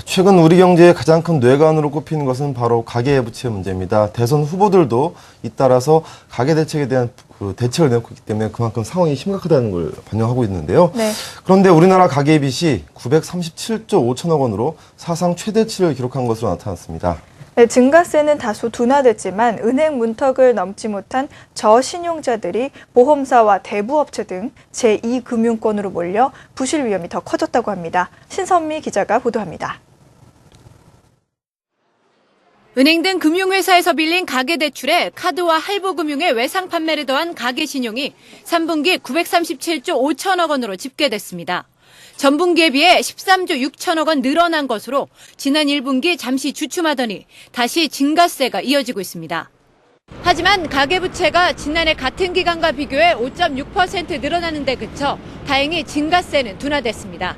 최근 우리 경제의 가장 큰 뇌관으로 꼽히는 것은 바로 가계부채 문제입니다. 대선 후보들도 잇따라서 가계 대책에 대한 대책을 내놓고 있기 때문에 그만큼 상황이 심각하다는 걸 반영하고 있는데요. 네. 그런데 우리나라 가계 빚이 937조 5천억 원으로 사상 최대치를 기록한 것으로 나타났습니다. 네, 증가세는 다소 둔화됐지만 은행 문턱을 넘지 못한 저신용자들이 보험사와 대부업체 등 제2금융권으로 몰려 부실 위험이 더 커졌다고 합니다. 신선미 기자가 보도합니다. 은행 등 금융회사에서 빌린 가계대출에 카드와 할부금융의 외상 판매를 더한 가계신용이 3분기 937조 5천억 원으로 집계됐습니다. 전분기에 비해 13조 6천억 원 늘어난 것으로 지난 1분기 잠시 주춤하더니 다시 증가세가 이어지고 있습니다. 하지만 가계부채가 지난해 같은 기간과 비교해 5.6% 늘어나는 데 그쳐 다행히 증가세는 둔화됐습니다.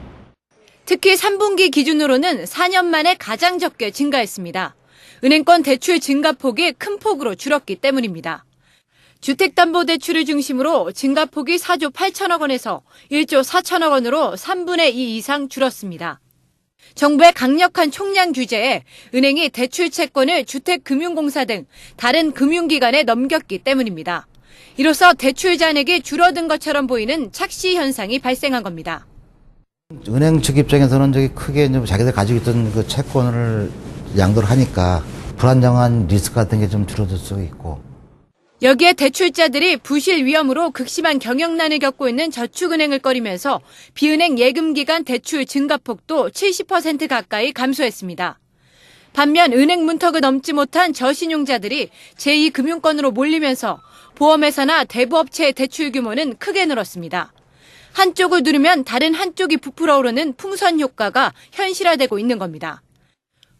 특히 3분기 기준으로는 4년 만에 가장 적게 증가했습니다. 은행권 대출 증가폭이 큰 폭으로 줄었기 때문입니다. 주택담보대출을 중심으로 증가폭이 4조 8천억 원에서 1조 4천억 원으로 3분의 2 이상 줄었습니다. 정부의 강력한 총량 규제에 은행이 대출 채권을 주택금융공사 등 다른 금융기관에 넘겼기 때문입니다. 이로써 대출 잔액이 줄어든 것처럼 보이는 착시 현상이 발생한 겁니다. 은행 측 입장에서는 크게 자기들 가지고 있던 그 채권을 양도를 하니까 불안정한 리스크 같은 게 좀 줄어들 수 있고. 여기에 대출자들이 부실 위험으로 극심한 경영난을 겪고 있는 저축은행을 꺼리면서 비은행 예금기관 대출 증가폭도 70% 가까이 감소했습니다. 반면 은행 문턱을 넘지 못한 저신용자들이 제2금융권으로 몰리면서 보험회사나 대부업체의 대출 규모는 크게 늘었습니다. 한쪽을 누르면 다른 한쪽이 부풀어 오르는 풍선 효과가 현실화되고 있는 겁니다.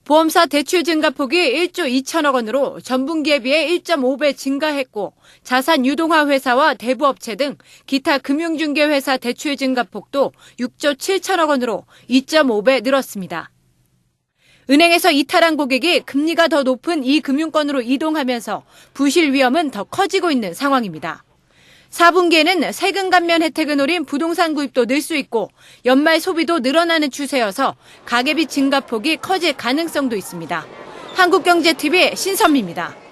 보험사 대출 증가폭이 1조 2천억 원으로 전분기에 비해 1.5배 증가했고 자산 유동화 회사와 대부업체 등 기타 금융중개회사 대출 증가폭도 6조 7천억 원으로 2.5배 늘었습니다. 은행에서 이탈한 고객이 금리가 더 높은 이 금융권으로 이동하면서 부실 위험은 더 커지고 있는 상황입니다. 4분기에는 세금 감면 혜택을 노린 부동산 구입도 늘 수 있고 연말 소비도 늘어나는 추세여서 가계빚 증가폭이 커질 가능성도 있습니다. 한국경제TV 신선미입니다.